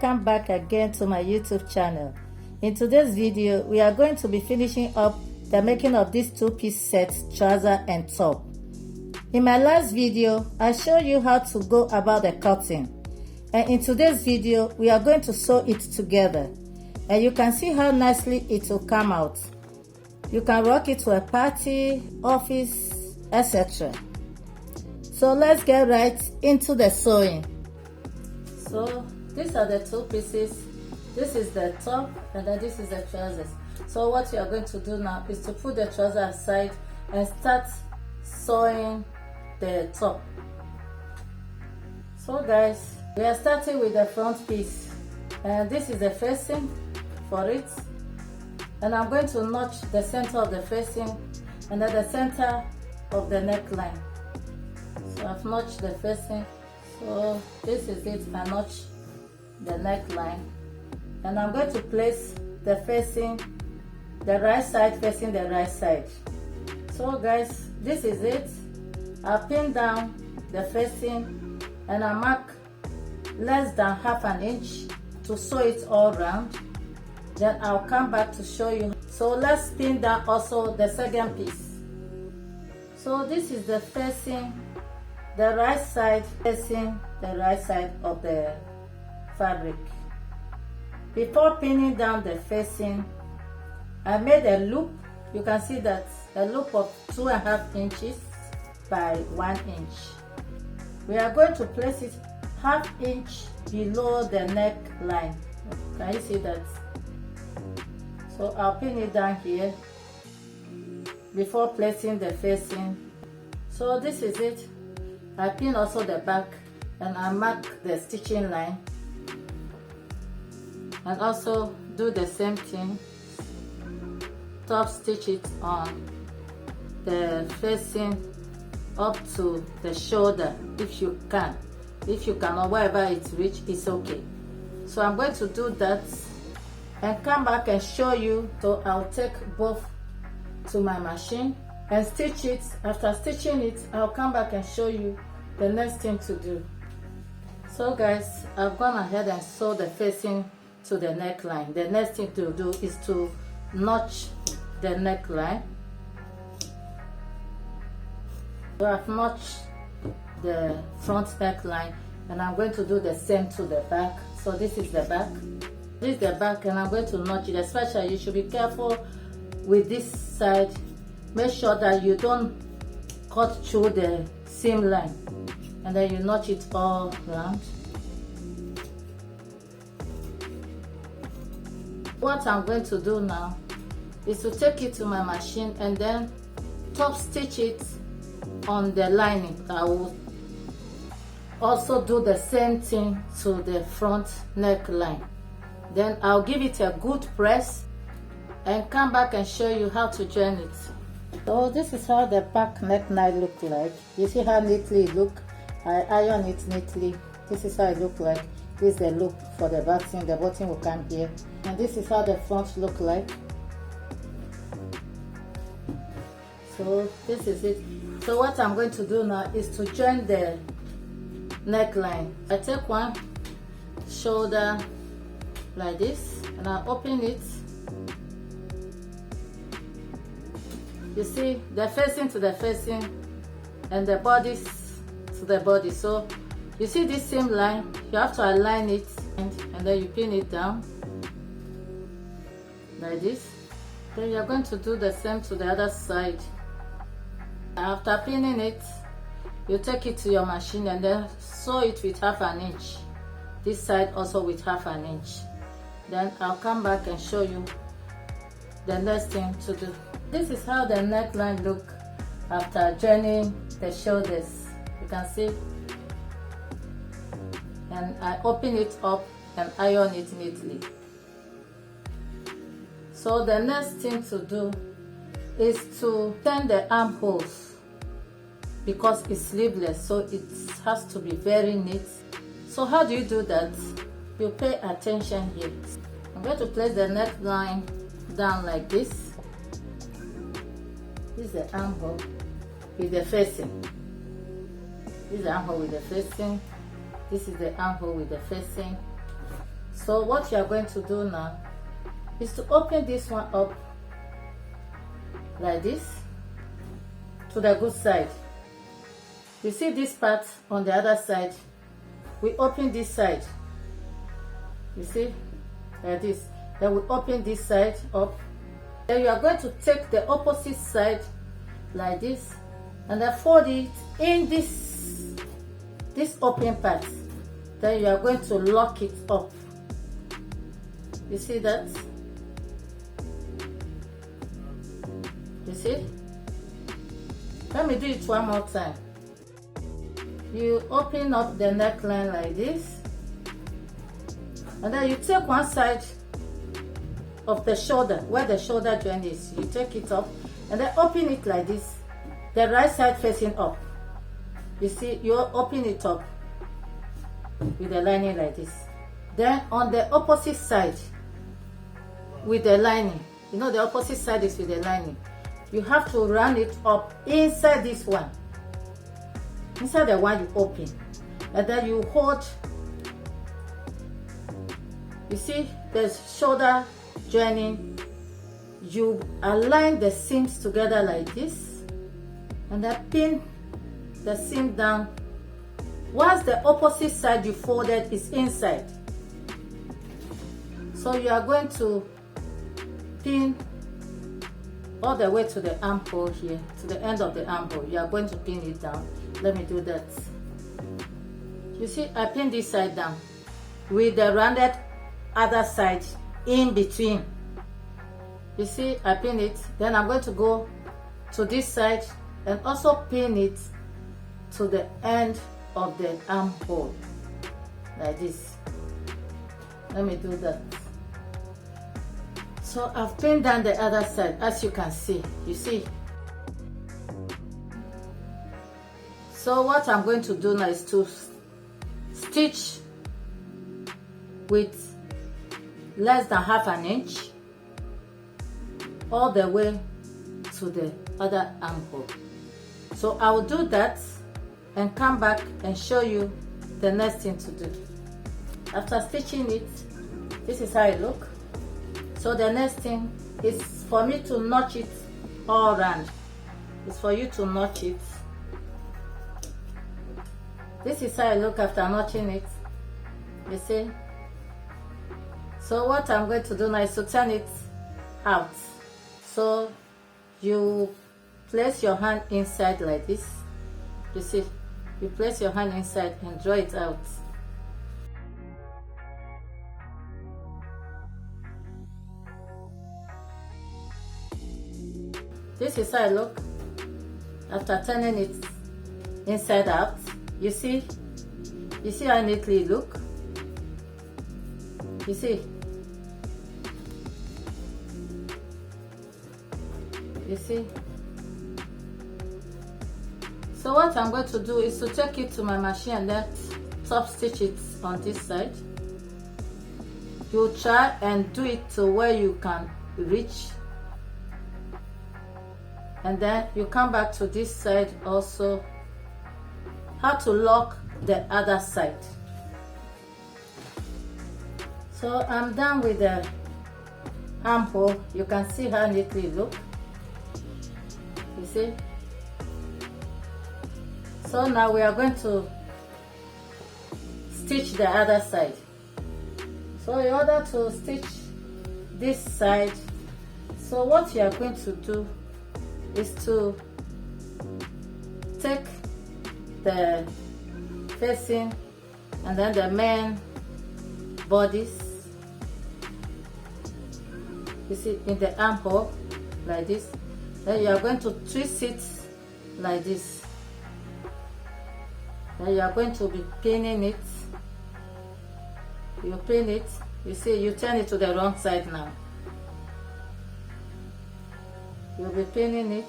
welcome back again to my YouTube channel. In today's video, we are going to be finishing up the making of this two-piece set, trouser and top. In my last video, I showed you how to go about the cutting, and in today's video, we are going to sew it together, and you can see how nicely it will come out. You can rock it to a party, office, etc. So let's get right into the sewing. So these are the two pieces. This is the top and then this is the trousers. So what you are going to do now is to put the trouser aside and start sewing the top. So guys, we are starting with the front piece, and this is the facing for it, and I'm going to notch the center of the facing and then the center of the neckline. So I've notched the facing. So this is it. I notch the neckline, and I'm going to place the facing, the right side facing the right side. So guys, this is it. I pin down the facing and I mark less than half an inch to sew it all round. Then I'll come back to show you. So let's pin down also the second piece. So this is the facing, the right side facing the right side of the fabric. Before pinning down the facing, I made a loop. You can see that a loop of 2.5 inches by 1 inch. We are going to place it half inch below the neckline. Can you see that? So I'll pin it down here before placing the facing. So this is it. I pin also the back and I mark the stitching line, and also do the same thing. Top stitch it on the facing up to the shoulder if you can. If you cannot, wherever it's reach, it's okay. So I'm going to do that and come back and show you. So I'll take both to my machine and stitch it. After stitching it, I'll come back and show you the next thing to do. So guys, I've gone ahead and sewed the facing to the neckline. The next thing to do is to notch the neckline. So I've notched the front neckline, and I'm going to do the same to the back. So this is the back. This is the back, and I'm going to notch it. Especially, you should be careful with this side. Make sure that you don't cut through the seam line, and then you notch it all around. What I'm going to do now is to take it to my machine and then top stitch it on the lining. I will also do the same thing to the front neckline. Then I'll give it a good press and come back and show you how to join it. So this is how the back neckline look like. You see how neatly it look? I iron it neatly. This is how it look like. This is the loop for the button. The button will come here, and this is how the front look like. So this is it. So what I'm going to do now is to join the neckline. I take one shoulder like this and I open it. You see the facing to the facing and the bodies to the body. So you see this same line, you have to align it and then you pin it down like this. Then you're going to do the same to the other side. After pinning it, you take it to your machine and then sew it with half an inch. This side also with half an inch. Then I'll come back and show you the next thing to do. This is how the neckline look after joining the shoulders. You can see. And I open it up and iron it neatly. So the next thing to do is to turn the armholes, because it's sleeveless, so it has to be very neat. So how do you do that? You pay attention here. I'm going to place the neckline down like this. This is the armhole with the facing. This is the armhole with the facing. This is the armhole with the facing. So what you are going to do now is to open this one up like this to the good side. You see this part on the other side, we open this side, you see, like this. Then we open this side up. Then you are going to take the opposite side like this and then fold it in this open part. Then you are going to lock it up. You see that? You see? Let me do it one more time. You open up the neckline like this, and then you take one side of the shoulder, where the shoulder joint is, you take it up and then open it like this, the right side facing up. You see, you open it up with the lining like this. Then on the opposite side with the lining, you know the opposite side is with the lining, you have to run it up inside this one, inside the one you open, and then you hold. You see the shoulder joining, you align the seams together like this and then pin the seam down once the opposite side you folded is inside. So you are going to pin all the way to the armhole here, to the end of the armhole. You are going to pin it down. Let me do that. You see, I pin this side down with the rounded other side in between. You see, I pin it. Then I'm going to go to this side and also pin it to the end of the armhole like this. Let me do that. So I've pinned down the other side, as you can see. You see. So what I'm going to do now is to stitch with less than half an inch all the way to the other armhole. So I will do that and come back and show you the next thing to do. After stitching it, this is how it looks. So the next thing is for me to notch it all around. It's for you to notch it. This is how it looks after notching it. You see? So what I'm going to do now is to turn it out. So you place your hand inside like this. You see? You place your hand inside and draw it out. This is how it looks after turning it inside out. You see how neatly it looks. You see? You see? So what I'm going to do is to take it to my machine and then top stitch it on this side. You try and do it to where you can reach, and then you come back to this side also. How to lock the other side. So I'm done with the armhole. You can see how neatly it looks. You see? So now we are going to stitch the other side. So in order to stitch this side, so what you are going to do is to take the facing and then the main bodies, you see, in the armhole like this. Then you are going to twist it like this. Then you are going to be pinning it. You pin it. You see, you turn it to the wrong side now. You'll be pinning it.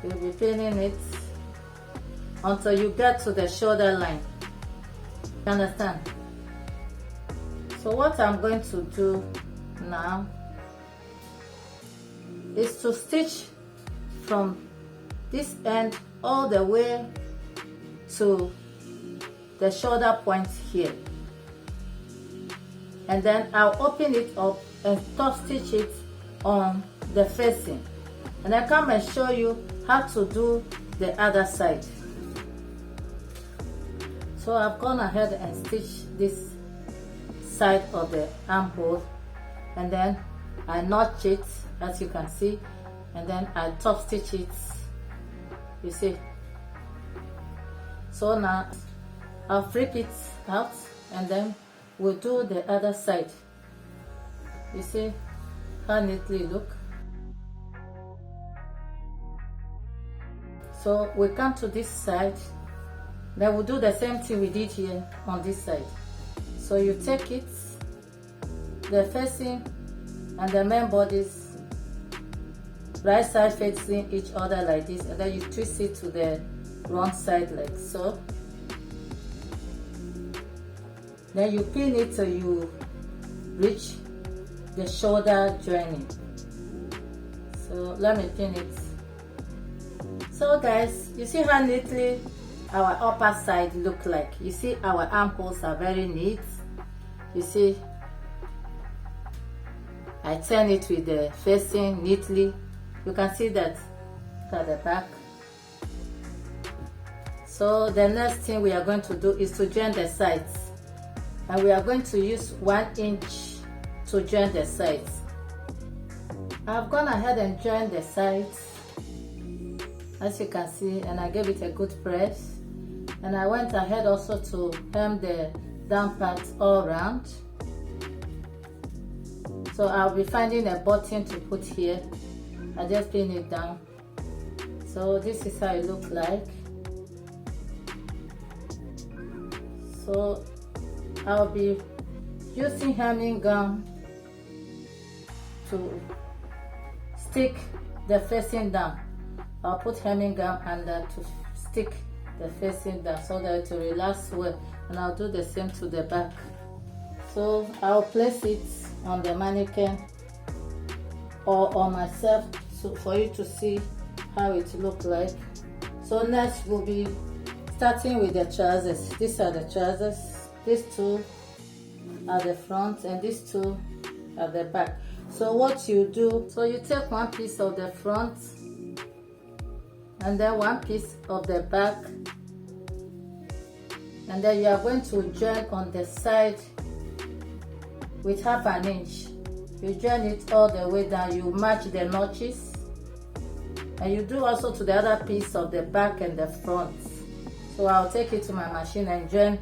You'll be pinning it until you get to the shoulder line. You understand? So what I'm going to do now is to stitch from this end all the way to the shoulder point here. and then I'll open it up and top stitch it on the facing, and I come and show you how to do the other side. So I've gone ahead and stitched this side of the armhole, and then I notch it, as you can see, and then I top stitch it, you see. So now I'll flip it out, and then we'll do the other side. You see how neatly look. So we come to this side, then we'll do the same thing we did here on this side. So you take it, the facing and the main bodies, right side facing each other like this, and then you twist it to the wrong side like so. Then you pin it till you reach the shoulder joining. So let me pin it. So guys, you see how neatly our upper side look like. You see our armholes are very neat. You see I turn it with the facing neatly. You can see that. Look at the back. So the next thing we are going to do is to join the sides, and we are going to use 1 inch to join the sides. I've gone ahead and joined the sides, as you can see, and I gave it a good press, and I went ahead also to hem the down part all around. So I'll be finding a button to put here. I just pin it down. So this is how it looks like. So I'll be using hemming gun to stick the facing down. I'll put hemming gun under to stick the facing down so that it will relax well, and I'll do the same to the back. So I'll place it on the mannequin or on myself so for you to see how it look like. So next we'll be starting with the trousers. These are the trousers. These two are the front and these two are the back. So what you do, so you take one piece of the front and then one piece of the back, and then you are going to join on the side with 1/2 inch. You join it all the way down, you match the notches, and you do also to the other piece of the back and the front. So I'll take it to my machine and join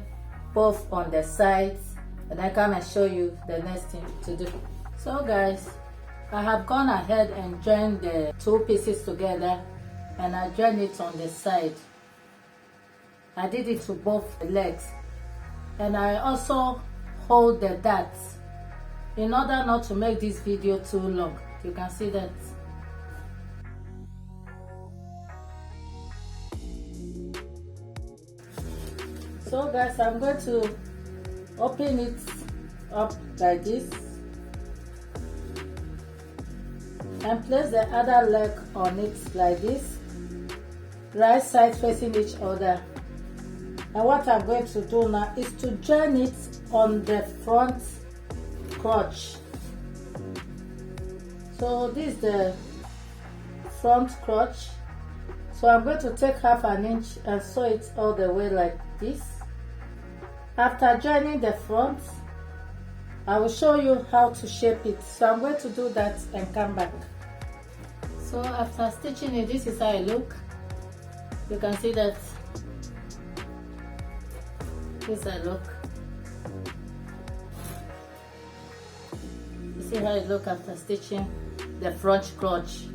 both on the sides, and I come and show you the next thing to do. So guys, I have gone ahead and joined the two pieces together, and I joined it on the side. I did it to both legs, and I also hold the darts in order not to make this video too long. You can see that. So guys, I'm going to open it up like this and place the other leg on it like this, right side facing each other. And what I'm going to do now is to join it on the front crotch. So this is the front crotch. So I'm going to take 1/2 inch and sew it all the way like this. After joining the front, I will show you how to shape it. So I'm going to do that and come back. So after stitching it, this is how it look. You can see that this is how it look. You see how it look after stitching the front crotch.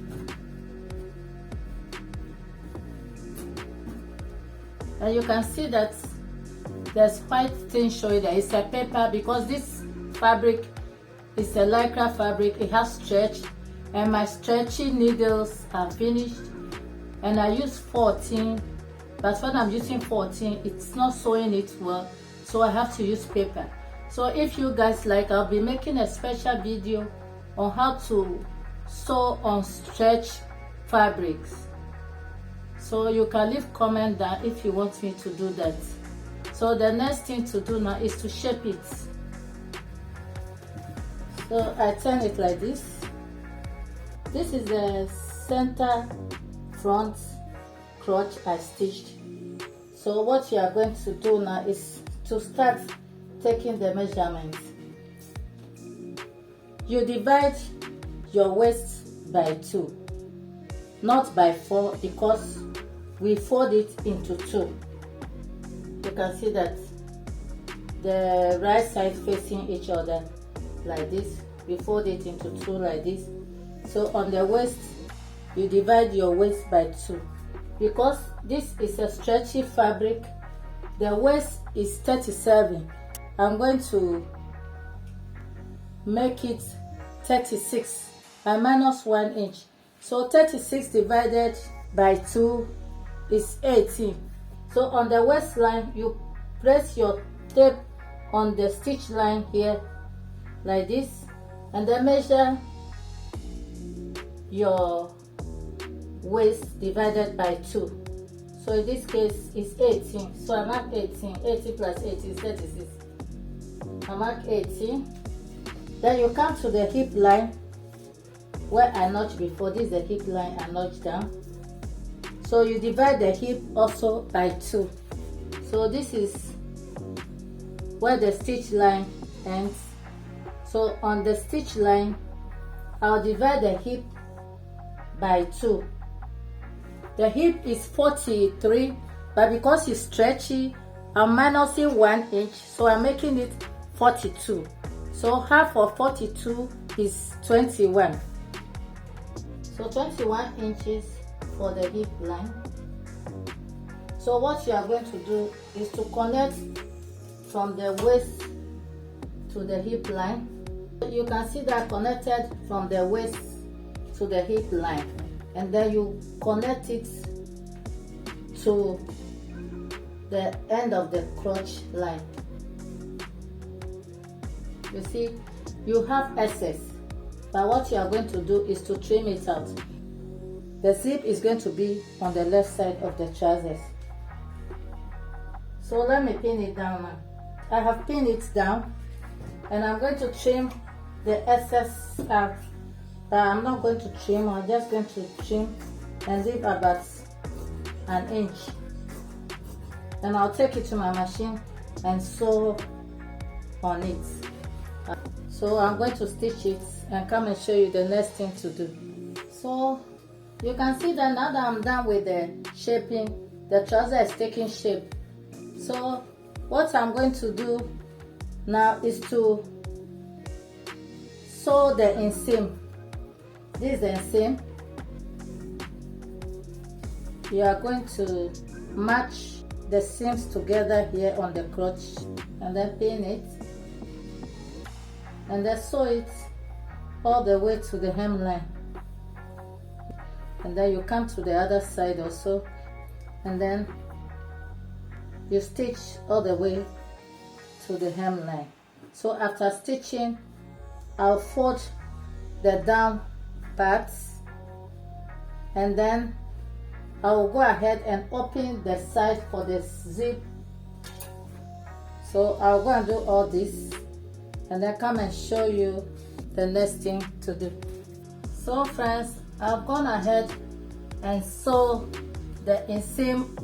And you can see that there's white thing showing there. It's a paper because this fabric is a lycra fabric. It has stretch, and my stretchy needles are finished, and I use 14, but when I'm using 14 it's not sewing it well, so I have to use paper. So if you guys like, I'll be making a special video on how to sew on stretch fabrics, so you can leave comment down if you want me to do that. So the next thing to do now is to shape it. So I turn it like this. This is the center front crotch I stitched. So what you are going to do now is to start taking the measurements. You divide your waist by 2, not by 4, because we fold it into 2. You can see that the right side facing each other like this. We fold it into 2 like this. So on the waist, you divide your waist by 2. Because this is a stretchy fabric, the waist is 37. I'm going to make it 36. I minus 1 inch. So 36 divided by 2 is 18. So on the waistline, you press your tape on the stitch line here like this, and then measure your waist divided by 2. So in this case it's 18. So I mark 18. 80 plus 80 is 36. I mark 18. Then you come to the hip line where I notched before. This is the hip line I notched down. So you divide the hip also by 2. So this is where the stitch line ends. So on the stitch line, I'll divide the hip by 2. The hip is 43, but because it's stretchy, I'm minusing 1 inch, so I'm making it 42. So half of 42 is 21. So 21 inches for the hip line. So what you are going to do is to connect from the waist to the hip line. You can see that connected from the waist to the hip line, and then you connect it to the end of the crotch line. You see, you have excess, but what you are going to do is to trim it out. The zip is going to be on the left side of the trousers. So let me pin it down now. I have pinned it down, and I'm going to trim the excess out. But I'm not going to trim, I'm just going to trim and leave about 1 inch. And I'll take it to my machine and sew on it. So I'm going to stitch it and come and show you the next thing to do. So you can see that now that I'm done with the shaping, the trouser is taking shape. So what I'm going to do now is to sew the inseam. This is the inseam. You are going to match the seams together here on the crotch, and then pin it, and then sew it all the way to the hemline, and then you come to the other side also, and then you stitch all the way to the hemline. So after stitching, I'll fold the down parts, and then I will go ahead and open the side for the zip. So I'll go and do all this, and then come and show you the next thing to do. So friends, I've gone ahead and sew the inseam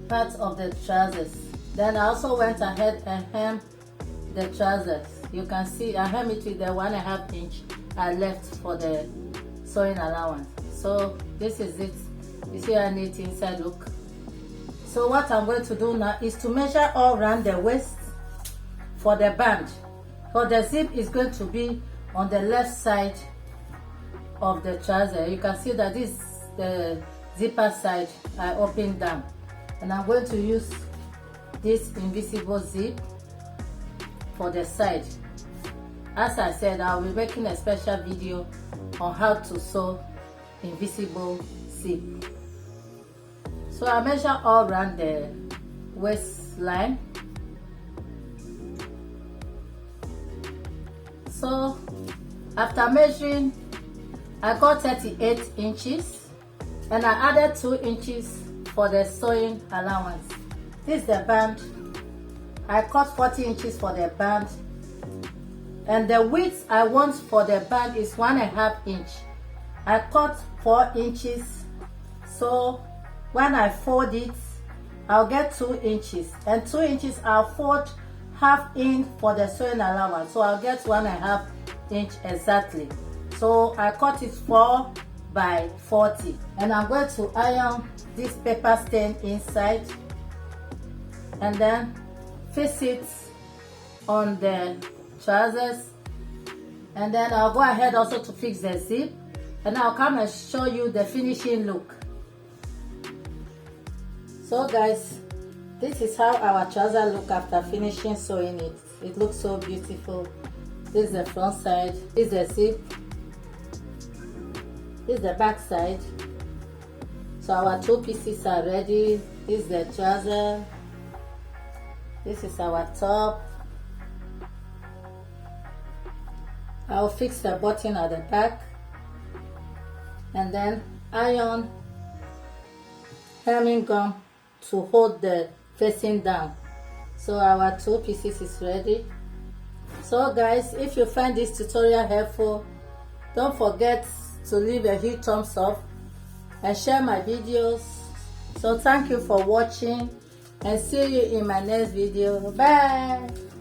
part of the trousers. Then I also went ahead and hem the trousers. You can see I hem it with the 1.5 inch I left for the sewing allowance. So this is it. You see how neat inside look. So what I'm going to do now is to measure all around the waist for the band. For the zip is going to be on the left side of the trouser. You can see that this is the zipper side I opened down, and I'm going to use this invisible zip for the side. As I said, I'll be making a special video on how to sew invisible zip. So I measure all around the waistline. So after measuring, I got 38 inches, and I added 2 inches for the sewing allowance. This is the band. I cut 40 inches for the band, And the width I want for the bag is 1.5 inch. I cut 4 inches, so when I fold it, I'll get 2 inches, and 2 inches I'll fold half in for the sewing allowance, so I'll get 1.5 inch exactly. So I cut it 4 by 40, and I'm going to iron this paper stain inside and then fix it on the trousers, and then I'll go ahead also to fix the zip, and I'll come and show you the finishing look. So guys, this is how our trouser look after finishing sewing it. It looks so beautiful. This is the front side, this is the zip, this is the back side. So our 2 pieces are ready. This is the trouser, this is our top. I'll fix the button at the back and then iron hemming gun to hold the facing down. So our 2 pieces is ready. So guys, if you find this tutorial helpful, don't forget to leave a huge thumbs up and share my videos. So thank you for watching, and see you in my next video. Bye.